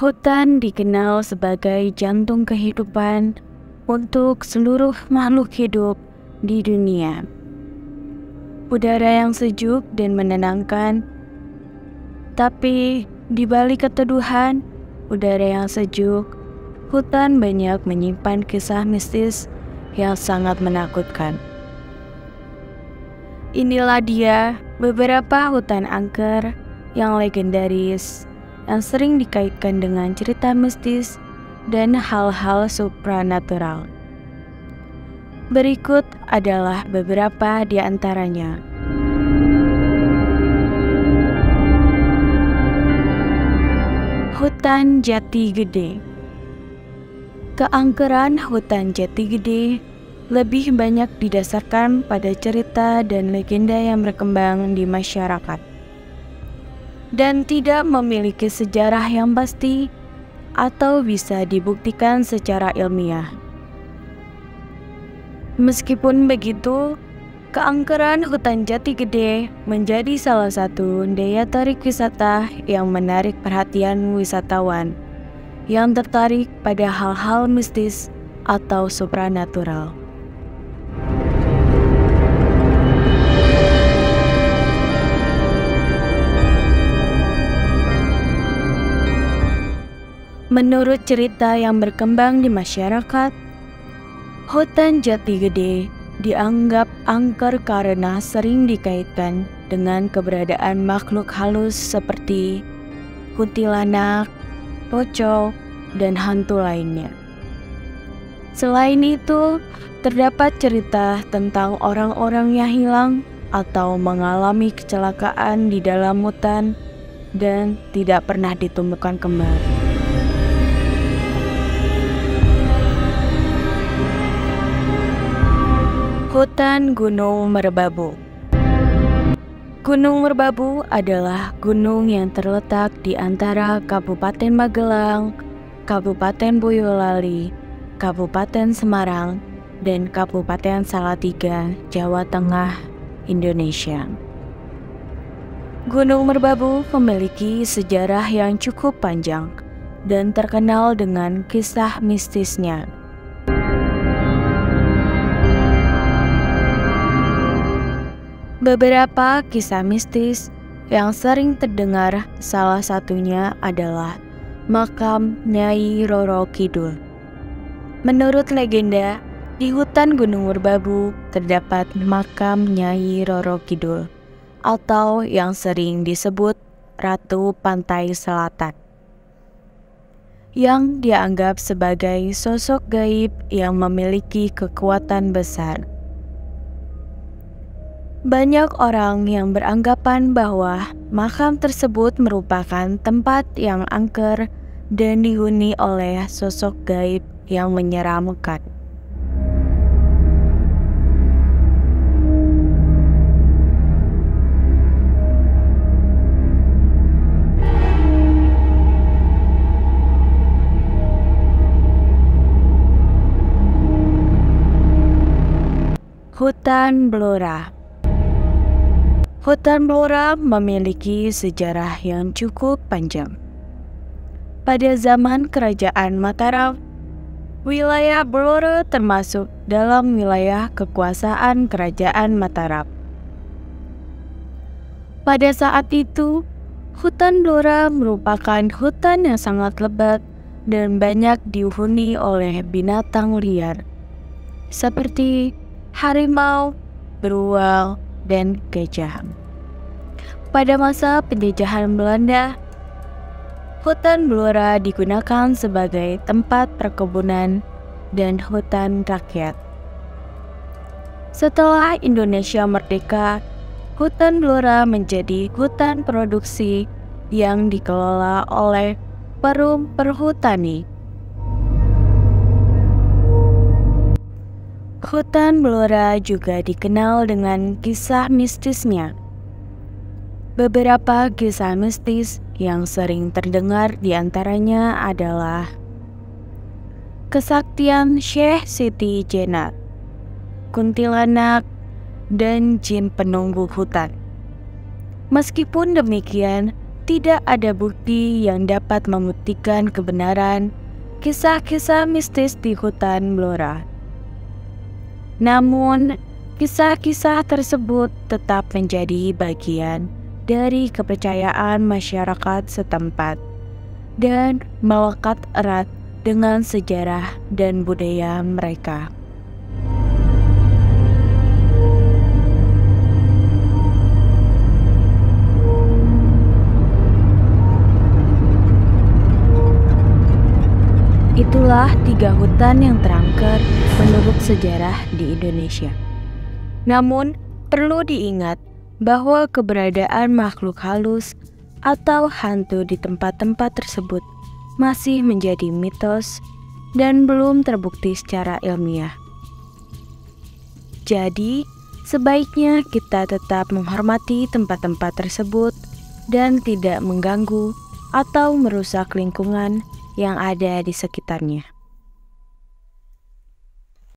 Hutan dikenal sebagai jantung kehidupan untuk seluruh makhluk hidup di dunia. Udara yang sejuk dan menenangkan, tapi di balik keteduhan udara yang sejuk, hutan banyak menyimpan kisah mistis yang sangat menakutkan. Inilah dia beberapa hutan angker yang legendaris yang sering dikaitkan dengan cerita mistis dan hal-hal supranatural. Berikut adalah beberapa di antaranya. Hutan Jati Gede. Keangkeran hutan Jati Gede lebih banyak didasarkan pada cerita dan legenda yang berkembang di masyarakat, dan tidak memiliki sejarah yang pasti atau bisa dibuktikan secara ilmiah. Meskipun begitu, keangkeran hutan Jati Gede menjadi salah satu daya tarik wisata yang menarik perhatian wisatawan yang tertarik pada hal-hal mistis atau supranatural. Menurut cerita yang berkembang di masyarakat, hutan Jati Gede dianggap angker karena sering dikaitkan dengan keberadaan makhluk halus seperti kuntilanak, pocong, dan hantu lainnya. Selain itu, terdapat cerita tentang orang-orang yang hilang atau mengalami kecelakaan di dalam hutan dan tidak pernah ditemukan kembali. Hutan Gunung Merbabu. Gunung Merbabu adalah gunung yang terletak di antara Kabupaten Magelang, Kabupaten Boyolali, Kabupaten Semarang, dan Kabupaten Salatiga, Jawa Tengah, Indonesia. Gunung Merbabu memiliki sejarah yang cukup panjang dan terkenal dengan kisah mistisnya. Beberapa kisah mistis yang sering terdengar, salah satunya adalah makam Nyai Roro Kidul. Menurut legenda, di hutan Gunung Merbabu terdapat makam Nyai Roro Kidul, atau yang sering disebut Ratu Pantai Selatan, yang dianggap sebagai sosok gaib yang memiliki kekuatan besar. Banyak orang yang beranggapan bahwa makam tersebut merupakan tempat yang angker dan dihuni oleh sosok gaib yang menyeramkan. Hutan Blora. Hutan Blora memiliki sejarah yang cukup panjang. Pada zaman Kerajaan Mataram, wilayah Blora termasuk dalam wilayah kekuasaan Kerajaan Mataram. Pada saat itu, hutan Blora merupakan hutan yang sangat lebat dan banyak dihuni oleh binatang liar, seperti harimau, beruang, dan gajah. Pada masa penjajahan Belanda, hutan Blora digunakan sebagai tempat perkebunan dan hutan rakyat. Setelah Indonesia merdeka, hutan Blora menjadi hutan produksi yang dikelola oleh Perum Perhutani. Hutan Blora juga dikenal dengan kisah mistisnya. Beberapa kisah mistis yang sering terdengar diantaranya adalah kesaktian Syekh Siti Jenar, kuntilanak, dan jin penunggu hutan. Meskipun demikian, tidak ada bukti yang dapat membuktikan kebenaran kisah-kisah mistis di hutan Blora. Namun, kisah-kisah tersebut tetap menjadi bagian dari kepercayaan masyarakat setempat dan melekat erat dengan sejarah dan budaya mereka. Itulah 3 hutan yang terangker menurut sejarah di Indonesia. Namun, perlu diingat bahwa keberadaan makhluk halus atau hantu di tempat-tempat tersebut masih menjadi mitos dan belum terbukti secara ilmiah. Jadi, sebaiknya kita tetap menghormati tempat-tempat tersebut dan tidak mengganggu atau merusak lingkungan yang ada di sekitarnya.